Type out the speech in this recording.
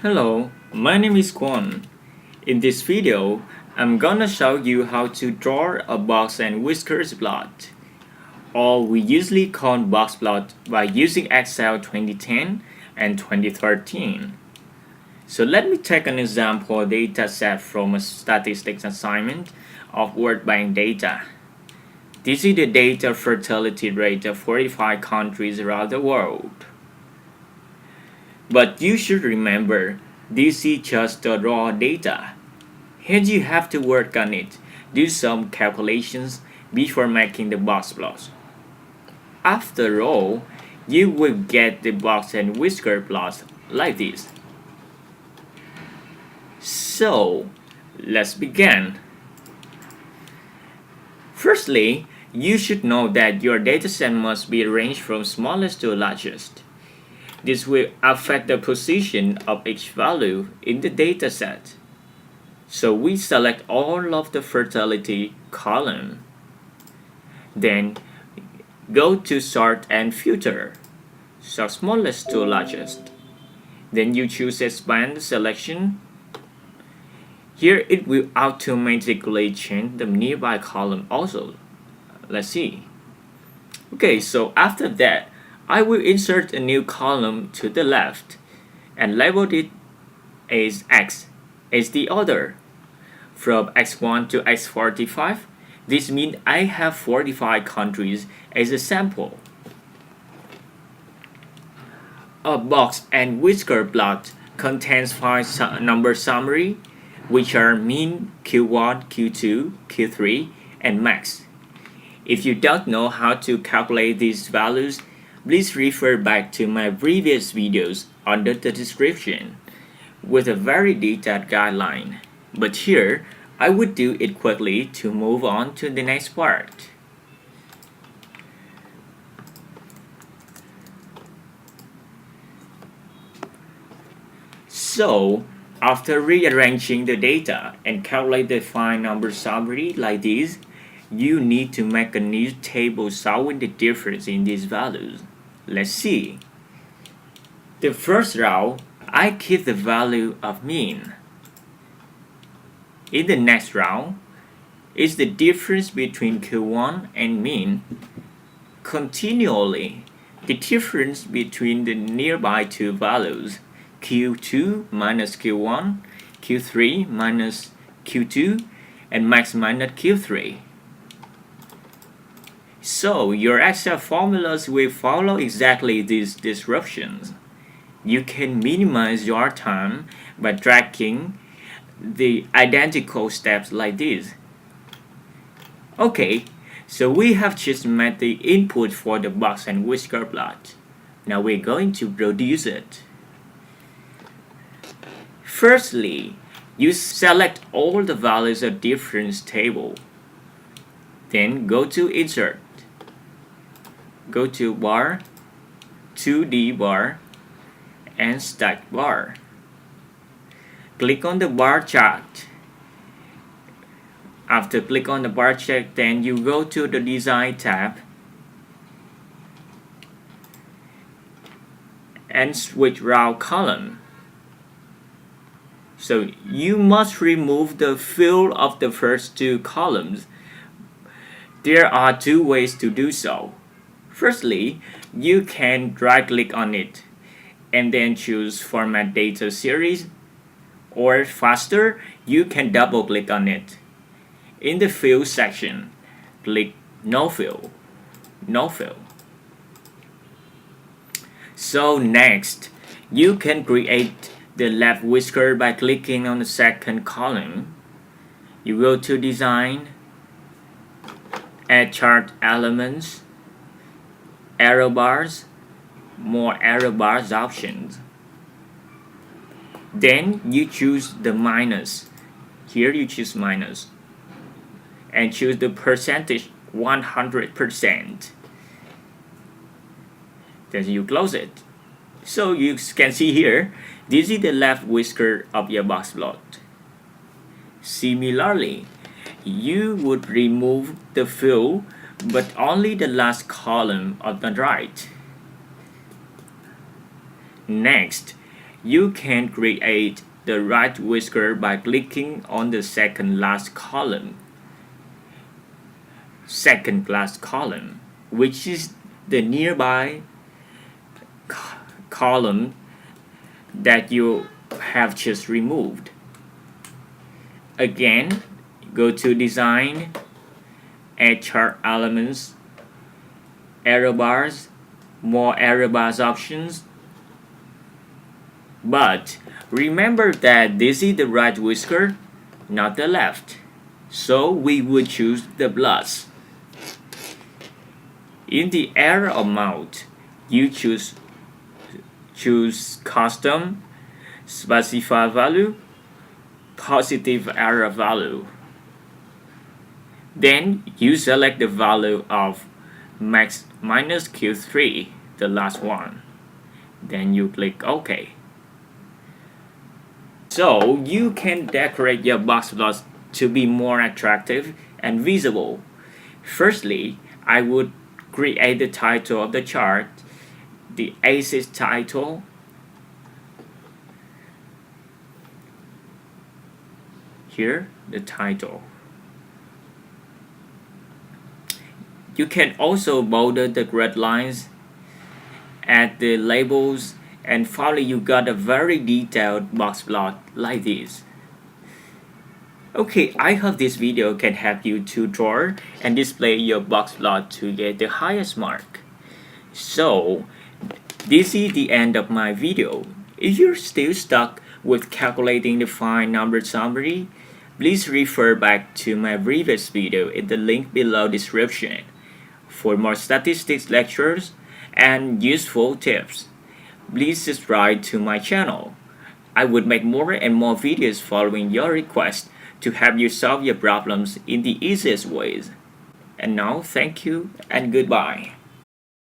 Hello, my name is Kwon. In this video, I'm gonna show you how to draw a box and whiskers plot, or we usually call box plot by using Excel 2010 and 2013. So let me take an example data set from a statistics assignment of World Bank data. This is the data fertility rate of 45 countries around the world. But you should remember, this is just the raw data. Hence you have to work on it, do some calculations before making the box plot. After all, you will get the box and whisker plot like this. So, let's begin. Firstly, you should know that your dataset must be arranged from smallest to largest. This will affect the position of each value in the dataset. So we select all of the fertility column. Then go to sort and filter. So smallest to largest. Then you choose expand selection. Here it will automatically change the nearby column also. Let's see. Okay, so after that, I will insert a new column to the left and label it as X as the order. From X1 to X45, this means I have 45 countries as a sample. A box and whisker plot contains 5 number summary, which are mean, Q1, Q2, Q3, and max. If you don't know how to calculate these values, please refer back to my previous videos under the description with a very detailed guideline. But here, I would do it quickly to move on to the next part. So, after rearranging the data and calculate the 5 number summary like this, you need to make a new table showing the difference in these values. Let's see. The first row, I keep the value of mean. In the next row, is the difference between Q1 and mean. Continually, the difference between the nearby two values, Q2 minus Q1, Q3 minus Q2, and max minus Q3. So your Excel formulas will follow exactly these descriptions. You can minimize your time by tracking the identical steps like this. Okay, so we have just made the input for the box and whisker plot. Now we're going to produce it. Firstly, you select all the values of difference table. Then go to Insert. Go to Bar, 2D bar, and Stack bar. Click on the bar chart. After click on the bar chart, then you go to the Design tab and switch row column. So you must remove the fill of the first two columns. There are two ways to do so. Firstly, you can right click on it and then choose Format Data Series, or faster, you can double click on it. In the Fill section, click No Fill, No Fill. So next, you can create the left whisker by clicking on the second column. You go to Design, Add Chart Elements, Arrow bars, more arrow bars options. Then you choose the minus. Here you choose minus. And choose the percentage 100%. Then you close it. So you can see here, this is the left whisker of your box plot. Similarly, you would remove the fill but only the last column on the right. Next, You can create the right whisker by clicking on the second last column, which is the nearby column that you have just removed. Again, go to Design, Add Chart Elements, Arrow Bars, more arrow bars options. But remember that this is the right whisker, not the left. So we would choose the plus. In the arrow amount, you choose custom, specify value, positive arrow value. Then you select the value of max minus Q3, the last one. Then you click OK. So you can decorate your box plots to be more attractive and visible. Firstly, I would create the title of the chart, the axis title. Here, the title. You can also border the grid lines, add the labels, and finally you got a very detailed box plot like this. Okay, I hope this video can help you to draw and display your box plot to get the highest mark. So, this is the end of my video. If you're still stuck with calculating the fine number summary, please refer back to my previous video in the link below description for more statistics lectures and useful tips. Please subscribe to my channel. I would make more and more videos following your request to help you solve your problems in the easiest ways. And now, thank you and goodbye.